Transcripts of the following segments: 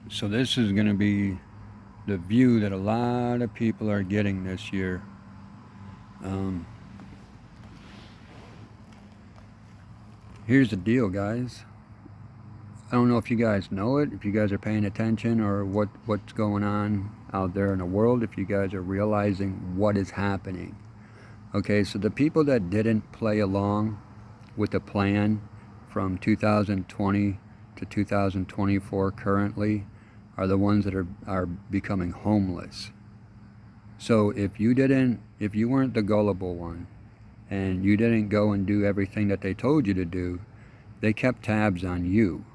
So this is going to be the view that a lot of people are getting this year. Um, Here's the deal, guys. I don't know if you guys know it, if you guys are paying attention, or what's going on out there in the world, if you guys are realizing what is happening. Okay, so the people that didn't play along with the plan from 2020 to 2024 currently are the ones that are becoming homeless. So if you weren't the gullible one and you didn't go and do everything that they told you to do, they kept tabs on you.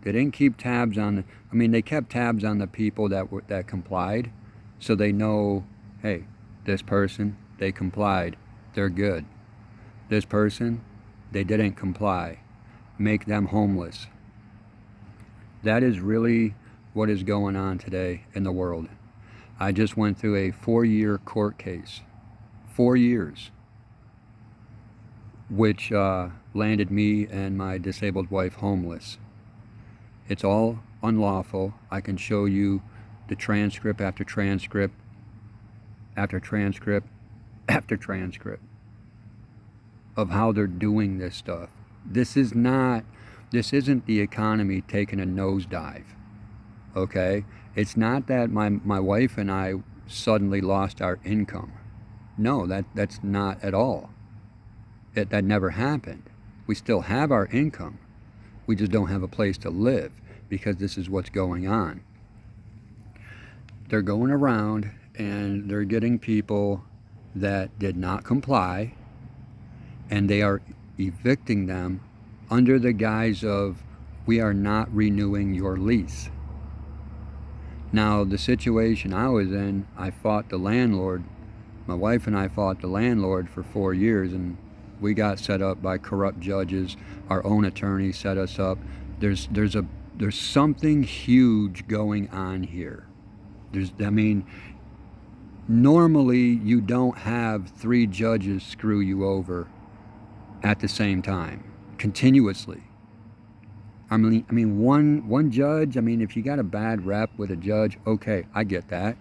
They didn't keep tabs on they kept tabs on the people that complied, so they know, hey, this person, they complied, they're good. This person, they didn't comply. Make them homeless. That is really what is going on today in the world. I just went through a 4-year court case. 4 years. Which landed me and my disabled wife homeless. It's all unlawful. I can show you the transcript after transcript after transcript after transcript of how they're doing this stuff. This isn't the economy taking a nosedive, okay? It's not that my wife and I suddenly lost our income. No, that's not at all. That never happened. We still have our income. We just don't have a place to live because this is what's going on. They're going around and they're getting people that did not comply, and they are evicting them under the guise of, we are not renewing your lease. Now, the situation I was in, I fought the landlord. My wife and I fought the landlord for 4 years, and we got set up by corrupt judges. Our own attorney set us up. There's something huge going on here. Normally you don't have 3 judges screw you over at the same time, continuously. One judge. If you got a bad rep with a judge, okay, I get that.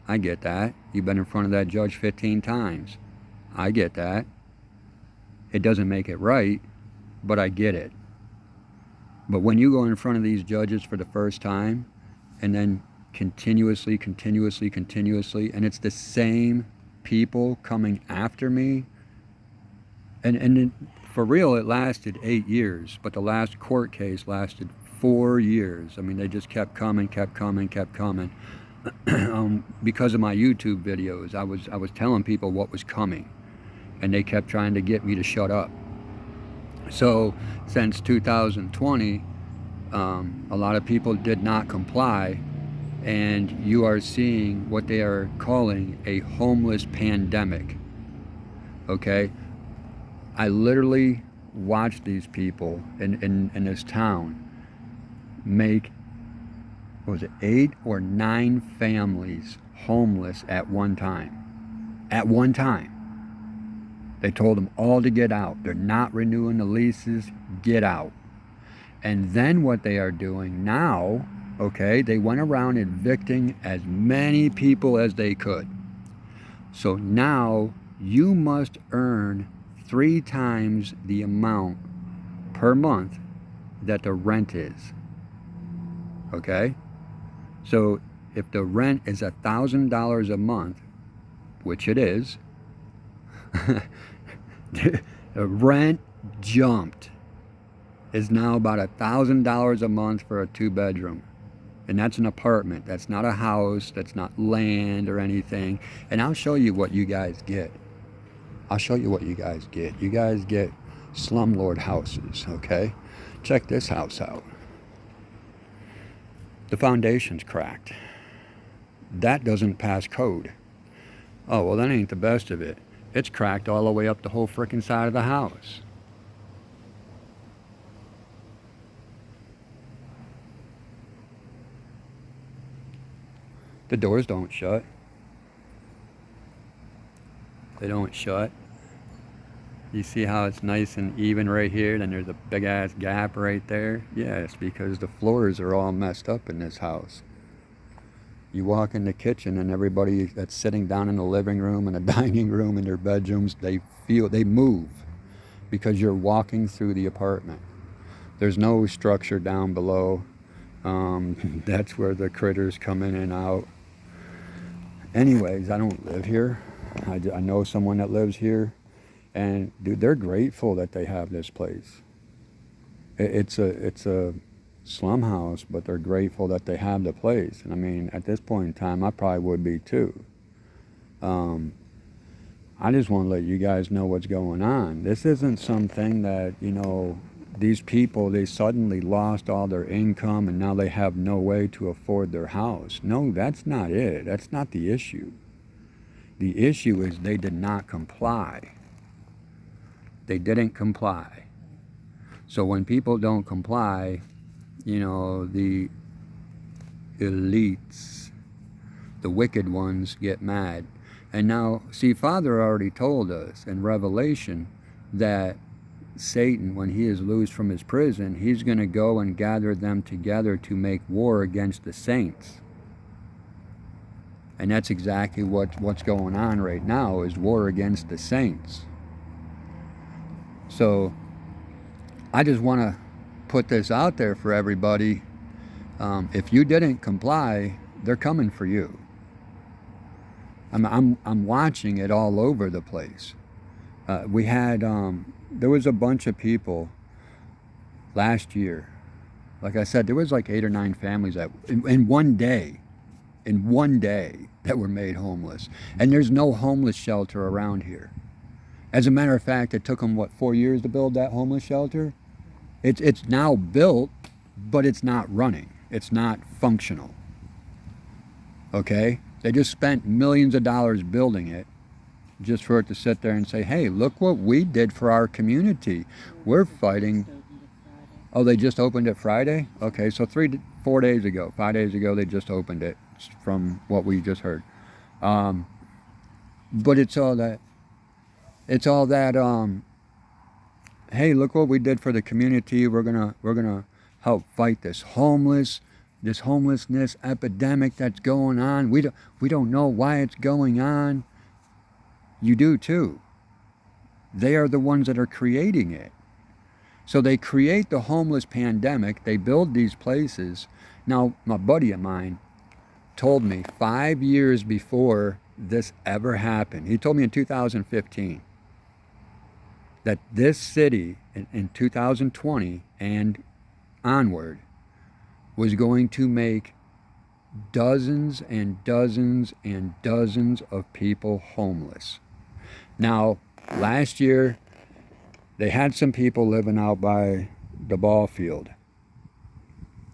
You've been in front of that judge 15 times. I get that. It doesn't make it right, but I get it. But when you go in front of these judges for the first time, and then continuously, and it's the same people coming after me, and for real, it lasted 8 years, but the last court case lasted 4 years. They just kept coming. Because of my YouTube videos, I was telling people what was coming, and they kept trying to get me to shut up. So since 2020, a lot of people did not comply, and you are seeing what they are calling a homeless pandemic. Okay? I literally watched these people in this town make, 8 or 9 families homeless at one time. At one time. They told them all to get out. They're not renewing the leases. Get out. And then what they are doing now, okay, they went around evicting as many people as they could. So now you must earn 3 times the amount per month that the rent is. Okay? So if the rent is $1,000 a month, which it is, the rent jumped. Is now about $1,000 a month for a 2-bedroom. And that's an apartment. That's not a house. That's not land or anything. And I'll show you what you guys get. You guys get slumlord houses, okay? Check this house out. The foundation's cracked. That doesn't pass code. Oh, well, that ain't the best of it. It's cracked all the way up the whole frickin' side of the house. The doors don't shut. They don't shut. You see how it's nice and even right here, then there's a big ass gap right there? Yeah, it's because the floors are all messed up in this house. You walk in the kitchen and everybody that's sitting down in the living room and the dining room and their bedrooms, they move because you're walking through the apartment. There's no structure down below. That's where the critters come in and out. Anyways, I don't live here. I know someone that lives here. And dude, they're grateful that they have this place. It's a slum house, but they're grateful that they have the place. And I mean, at this point in time, I probably would be too. I just want to let you guys know what's going on. This isn't something that, these people, they suddenly lost all their income and now they have no way to afford their house. No, that's not it. That's not the issue. The issue is they did not comply. They didn't comply. So when people don't comply, the elites, the wicked ones get mad. And now, see, Father already told us in Revelation that Satan, when he is loosed from his prison, he's going to go and gather them together to make war against the saints. And that's exactly what's going on right now, is war against the saints. So I just want to put this out there for everybody. If you didn't comply, they're coming for you. I'm watching it all over the place. We had there was a bunch of people last year. Like I said, there was like 8 or 9 families that in one day that were made homeless. And there's no homeless shelter around here. As a matter of fact, it took them 4 years to build that homeless shelter. It's now built, but it's not running. It's not functional. Okay? They just spent millions of dollars building it just for it to sit there and say, hey, look what we did for our community. We're fighting. Oh, they just opened it Friday? Okay, so 4 days ago, 5 days ago, they just opened it from what we just heard. But it's all that, hey, look what we did for the community. We're gonna help fight this homelessness epidemic that's going on. We don't know why it's going on. You do too. They are the ones that are creating it. So they create the homeless pandemic. They build these places. Now, my buddy of mine told me 5 years before this ever happened. He told me in 2015 that this city in 2020 and onward was going to make dozens and dozens and dozens of people homeless. Now, last year, they had some people living out by the ball field.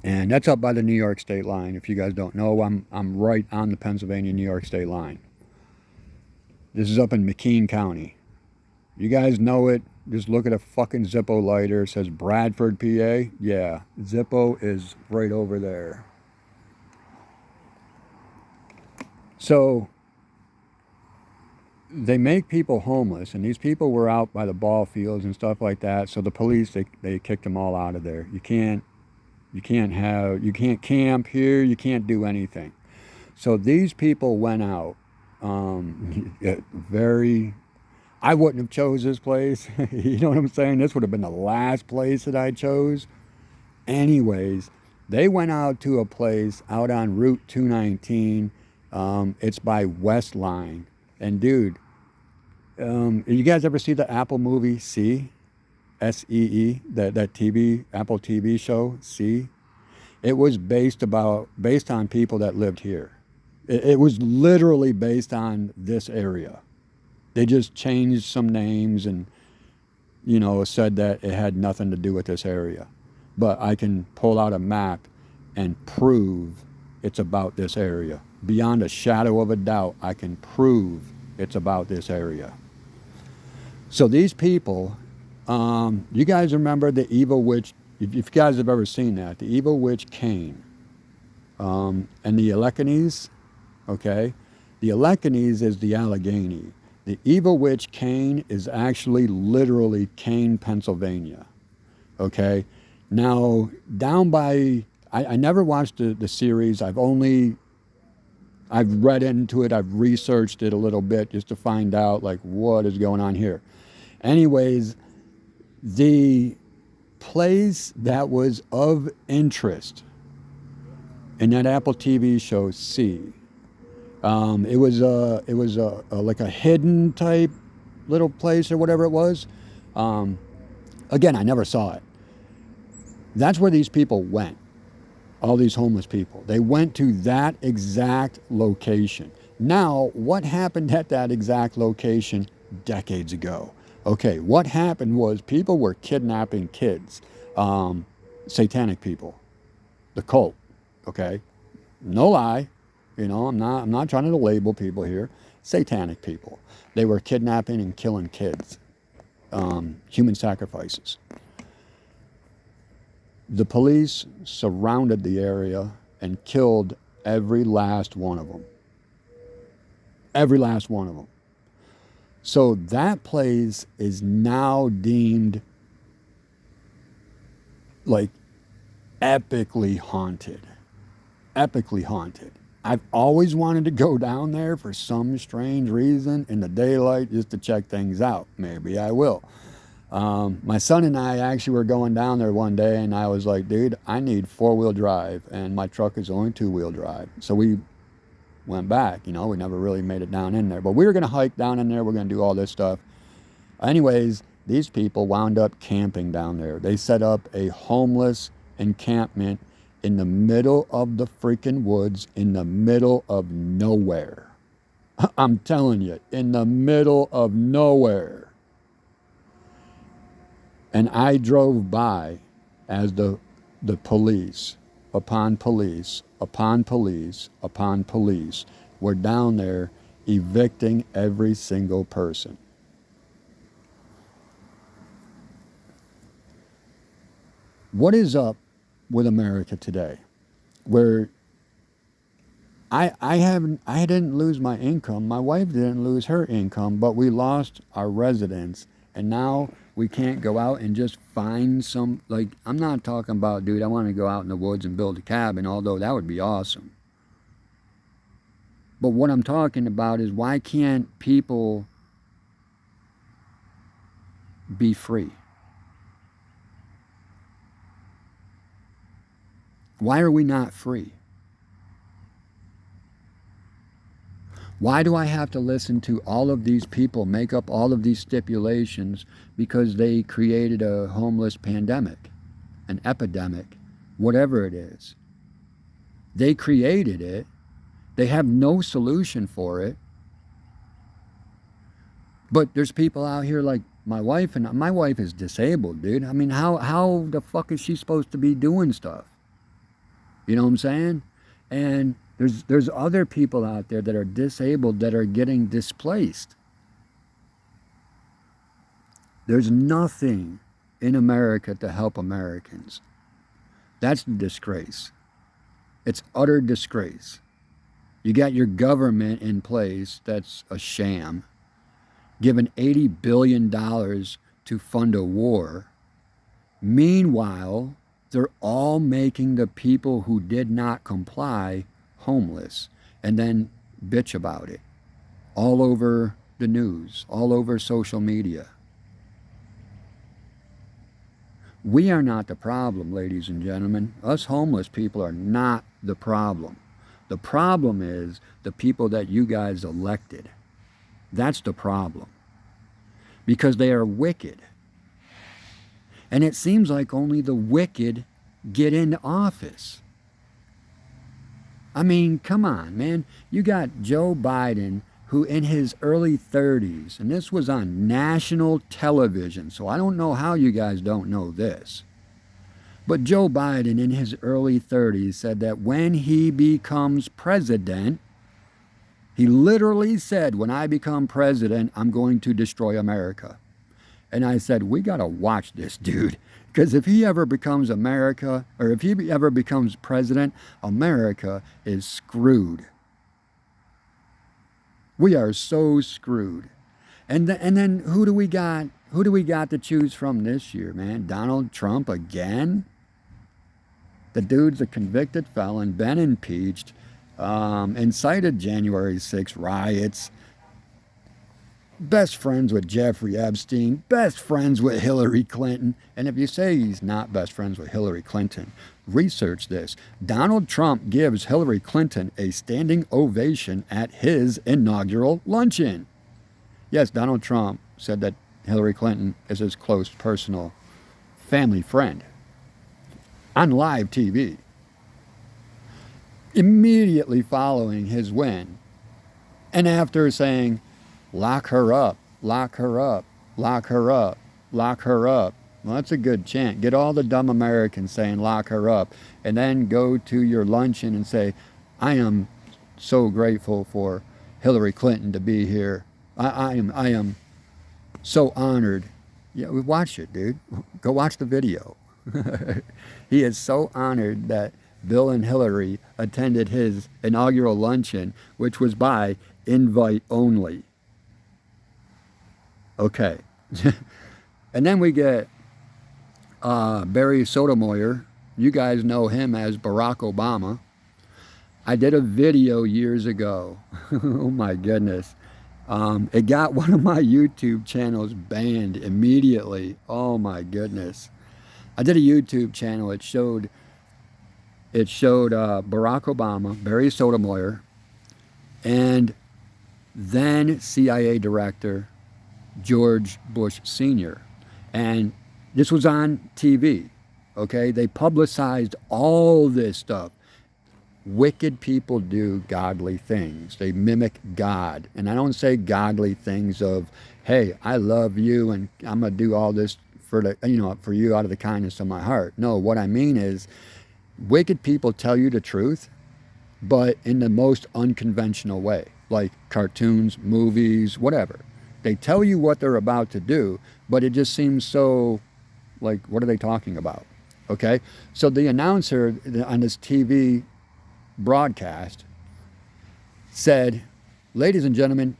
And that's up by the New York state line. If you guys don't know, I'm right on the Pennsylvania-New York state line. This is up in McKean County. You guys know it. Just look at a fucking Zippo lighter. It says Bradford, PA. Yeah, Zippo is right over there. So they make people homeless, and these people were out by the ball fields and stuff like that. So the police, they kicked them all out of there. You can't camp here. You can't do anything. So these people went out. I wouldn't have chose this place. You know what I'm saying? This would have been the last place that I chose. Anyways, they went out to a place out on Route 219. It's by Westline. And dude, you guys ever see the Apple movie See? S-E-E, that Apple TV show, See? It was based on people that lived here. It was literally based on this area. They just changed some names and, said that it had nothing to do with this area. But I can pull out a map and prove it's about this area. Beyond a shadow of a doubt, I can prove it's about this area. So these people, you guys remember the evil witch, if you guys have ever seen that, the evil witch Cain, and the Alekanese, okay? The Alekanese is the Allegheny. The evil witch Cain is actually literally Cain, Pennsylvania. Okay? Now, down by, I never watched the series. I've read into it. I've researched it a little bit just to find out, like, what is going on here. Anyways, the place that was of interest in that Apple TV show, See, it was like a hidden type little place or whatever it was. Again, I never saw it. That's where these people went. All these homeless people. They went to that exact location. Now, what happened at that exact location decades ago? Okay, what happened was people were kidnapping kids, satanic people, the cult. Okay, no lie. You know, I'm not trying to label people here. Satanic people. They were kidnapping and killing kids. Human sacrifices. The police surrounded the area and killed every last one of them. Every last one of them. So that place is now deemed like epically haunted. Epically haunted. I've always wanted to go down there for some strange reason in the daylight just to check things out. Maybe I will. My son and I actually were going down there one day, and I was like, dude, I need 4-wheel drive, and my truck is only 2-wheel drive. So we went back. You know, we never really made it down in there. But we were going to hike down in there. We're going to do all this stuff. Anyways, these people wound up camping down there. They set up a homeless encampment in the middle of the freaking woods, in the middle of nowhere. I'm telling you, in the middle of nowhere. And I drove by as the police, upon police, upon police, upon police, were down there evicting every single person. What is up with America today? Where I didn't lose my income, my wife didn't lose her income, but we lost our residence, and now we can't go out and just find some, like, I'm not talking about, dude, I want to go out in the woods and build a cabin, although that would be awesome. But what I'm talking about is, why can't people be free? Why are we not free? Why do I have to listen to all of these people make up all of these stipulations because they created a homeless pandemic, an epidemic, whatever it is? They created it. They have no solution for it. But there's people out here like my wife, and my wife is disabled, dude. I mean, how the fuck is she supposed to be doing stuff? You know what I'm saying? And there's other people out there that are disabled that are getting displaced. There's nothing in America to help Americans. That's the disgrace. It's utter disgrace. You got your government in place that's a sham, given $80 billion to fund a war. Meanwhile, they're all making the people who did not comply homeless, and then bitch about it all over the news, all over social media. We are not the problem, ladies and gentlemen. Us homeless people are not the problem. The problem is the people that you guys elected. That's the problem. Because they are wicked. And it seems like only the wicked get into office. I mean, come on, man. You got Joe Biden, who in his early 30s, and this was on national television, so I don't know how you guys don't know this. But Joe Biden in his early 30s said that when he becomes president, he literally said, when I become president, I'm going to destroy America. And I said, we got to watch this dude. Because if he ever becomes America, or if he ever becomes president, America is screwed. We are so screwed. And then who do we got? Who do we got to choose from this year, man? Donald Trump again? The dude's a convicted felon, been impeached, incited January 6 riots, best friends with Jeffrey Epstein, best friends with Hillary Clinton. And if you say he's not best friends with Hillary Clinton, research this. Donald Trump gives Hillary Clinton a standing ovation at his inaugural luncheon. Yes, Donald Trump said that Hillary Clinton is his close personal family friend on live TV. Immediately following his win, and after saying, lock her up, lock her up, lock her up, lock her up. Well, that's a good chant. Get all the dumb Americans saying lock her up, and then go to your luncheon and say, I am so grateful for Hillary Clinton to be here. I am so honored. Yeah, watch it, dude. Go watch the video. He is so honored that Bill and Hillary attended his inaugural luncheon, which was by invite only. Okay. And then we get Barry Sotomayor. You guys know him as Barack Obama. I did a video years ago. Oh my goodness. It got one of my YouTube channels banned immediately. Oh my goodness. I did a YouTube channel. It showed Barack Obama, Barry Sotomayor, and then CIA Director George Bush Sr. And this was on TV, okay? They publicized all this stuff. Wicked people do godly things. They mimic God. And I don't say godly things of, hey, I love you and I'm going to do all this for you out of the kindness of my heart. No, what I mean is wicked people tell you the truth, but in the most unconventional way, like cartoons, movies, whatever. They tell you what they're about to do, but it just seems so, like, what are they talking about? Okay? So the announcer on this TV broadcast said, ladies and gentlemen,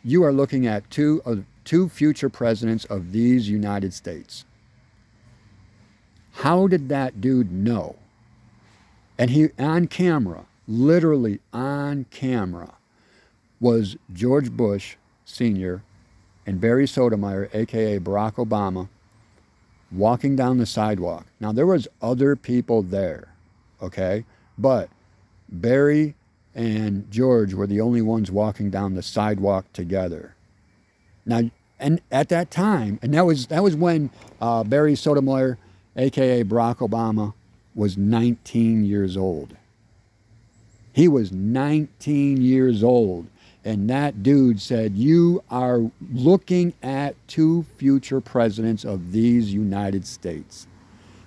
you are looking at two future presidents of these United States. How did that dude know? And he, on camera, literally on camera, was George Bush Sr. and Barry Sotomayor, aka Barack Obama, walking down the sidewalk. Now there was other people there, okay? But Barry and George were the only ones walking down the sidewalk together. Now, and at that time, and that was when Barry Sotomayor, aka Barack Obama, was 19 years old. He was 19 years old. And that dude said, you are looking at two future presidents of these United States.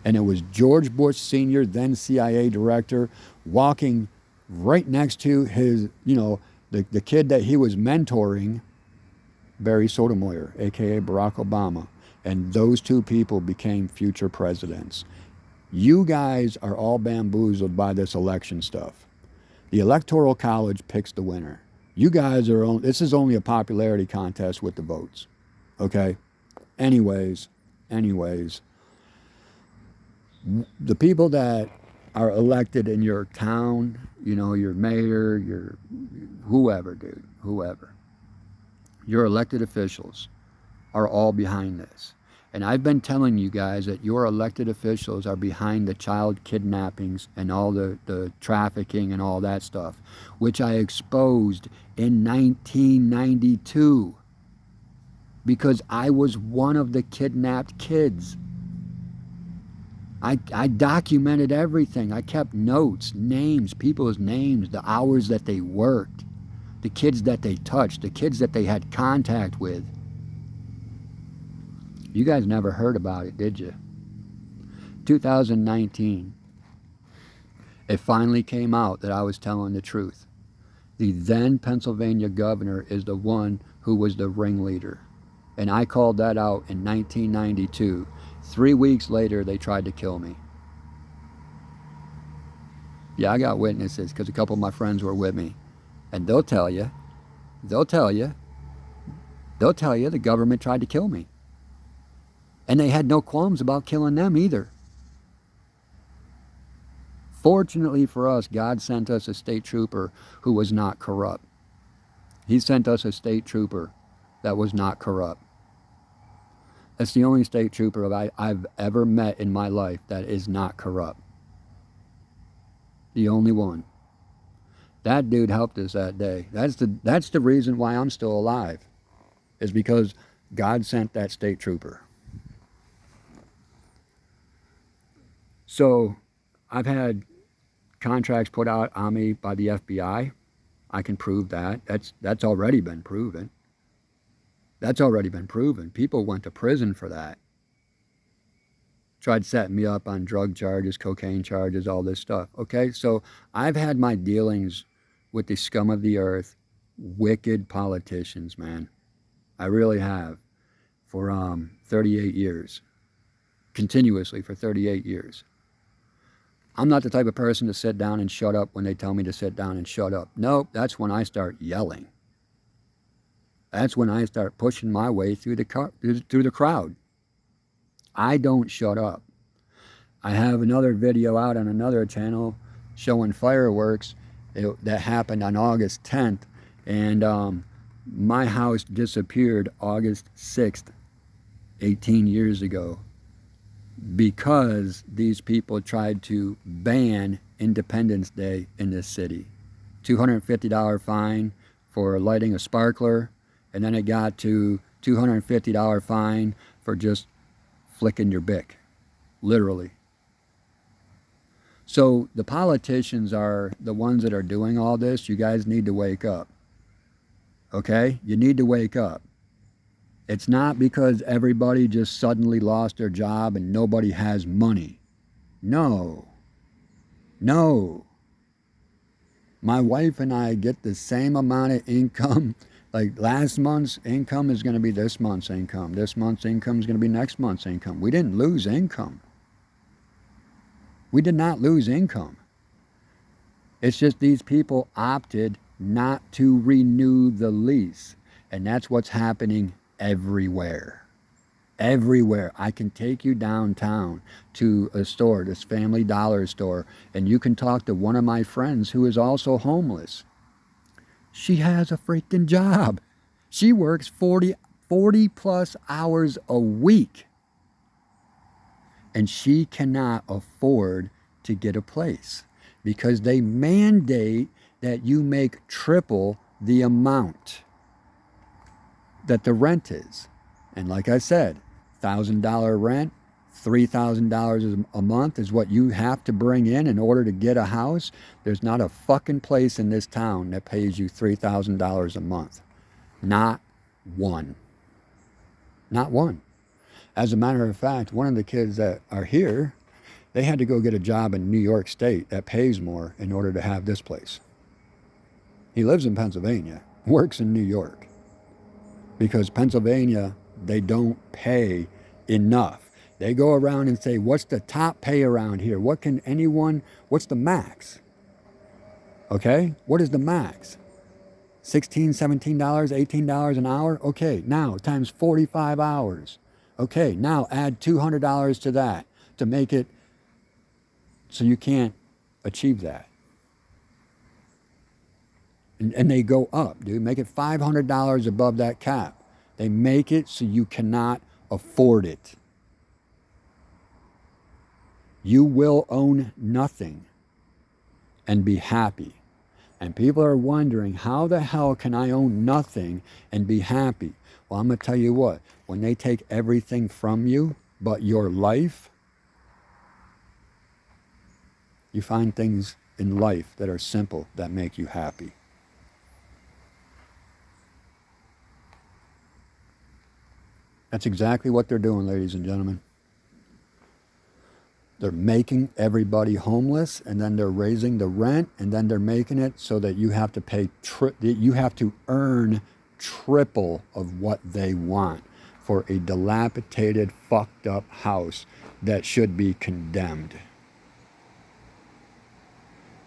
And it was George Bush Sr., then CIA director, walking right next to his, the kid that he was mentoring, Barry Sotomayor, aka Barack Obama. And those two people became future presidents. You guys are all bamboozled by this election stuff. The Electoral College picks the winner. You guys are this is only a popularity contest with the votes. Okay? Anyways, the people that are elected in your town, your mayor, your whoever, dude, whoever, your elected officials are all behind this. And I've been telling you guys that your elected officials are behind the child kidnappings and all the trafficking and all that stuff, which I exposed in 1992 because I was one of the kidnapped kids. I documented everything. I kept notes, names, people's names, the hours that they worked, the kids that they touched, the kids that they had contact with. You guys never heard about it, did you? 2019, it finally came out that I was telling the truth. The then Pennsylvania governor is the one who was the ringleader. And I called that out in 1992. 3 weeks later, they tried to kill me. Yeah, I got witnesses because a couple of my friends were with me. And they'll tell you They'll tell you the government tried to kill me. And they had no qualms about killing them either. Fortunately for us, God sent us a state trooper who was not corrupt. He sent us a state trooper that was not corrupt. That's the only state trooper I've ever met in my life that is not corrupt. The only one. That dude helped us that day. That's the reason why I'm still alive, is because God sent that state trooper. So I've had contracts put out on me by the FBI. I can prove that. That's already been proven. That's already been proven. People went to prison for that. Tried setting me up on drug charges, cocaine charges, all this stuff. Okay, so I've had my dealings with the scum of the earth, wicked politicians, man. I really have, for 38 years. Continuously for 38 years. I'm not the type of person to sit down and shut up when they tell me to sit down and shut up. Nope, that's when I start yelling. That's when I start pushing my way through the crowd. I don't shut up. I have another video out on another channel showing fireworks that happened on August 10th, and my house disappeared August 6th, 18 years ago, because these people tried to ban Independence Day in this city. $250 fine for lighting a sparkler, and then it got to $250 fine for just flicking your bick, literally. So the politicians are the ones that are doing all this. You guys need to wake up. Okay? You need to wake up. It's not because everybody just suddenly lost their job and nobody has money. No. No. My wife and I get the same amount of income. Like last month's income is going to be this month's income. This month's income is going to be next month's income. We didn't lose income. We did not lose income. It's just these people opted not to renew the lease. And that's what's happening everywhere. Everywhere. I can take you downtown to a store, this Family Dollar store, and you can talk to one of my friends who is also homeless. She has a freaking job. She works 40 plus hours a week. And she cannot afford to get a place because they mandate that you make triple the amount that the rent is. And like I said, $1,000 rent, $3,000 a month is what you have to bring in order to get a house. There's not a fucking place in this town that pays you $3,000 a month. Not one. Not one. As a matter of fact, one of the kids that are here, they had to go get a job in New York State that pays more in order to have this place. He lives in Pennsylvania, works in New York, because Pennsylvania, they don't pay enough. They go around and say, what's the top pay around here? What's the max? Okay, what is the max? $16, $17, $18 an hour? Okay, now times 45 hours. Okay, now add $200 to that to make it so you can't achieve that. And they go up, dude. Make it $500 above that cap. They make it so you cannot afford it. You will own nothing and be happy. And people are wondering, how the hell can I own nothing and be happy? Well, I'm going to tell you what. When they take everything from you but your life, you find things in life that are simple that make you happy. That's exactly what they're doing, ladies and gentlemen. They're making everybody homeless, and then they're raising the rent, and then they're making it so that you have to pay, you have to earn triple of what they want for a dilapidated, fucked up house that should be condemned.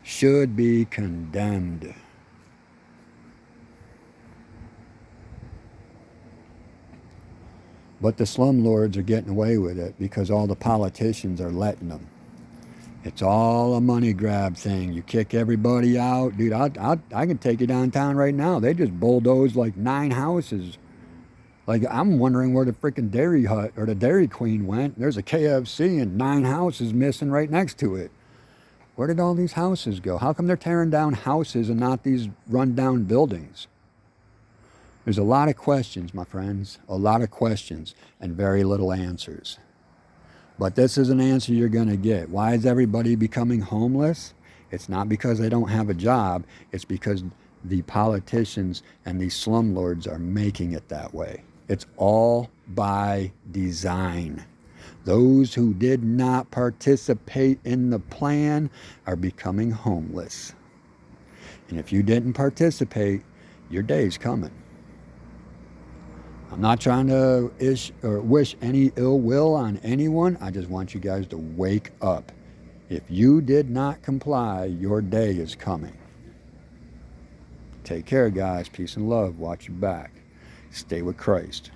Should be condemned. But the slumlords are getting away with it because all the politicians are letting them. It's all a money grab thing. You kick everybody out. Dude, I can take you downtown right now. They just bulldozed like 9 houses. Like, I'm wondering where the freaking Dairy Hut or the Dairy Queen went. There's a KFC and 9 houses missing right next to it. Where did all these houses go? How come they're tearing down houses and not these run-down buildings? There's a lot of questions, my friends. A lot of questions and very little answers. But this is an answer you're going to get. Why is everybody becoming homeless? It's not because they don't have a job. It's because the politicians and these slumlords are making it that way. It's all by design. Those who did not participate in the plan are becoming homeless. And if you didn't participate, your day's coming. I'm not trying to wish any ill will on anyone. I just want you guys to wake up. If you did not comply, your day is coming. Take care, guys. Peace and love. Watch your back. Stay with Christ.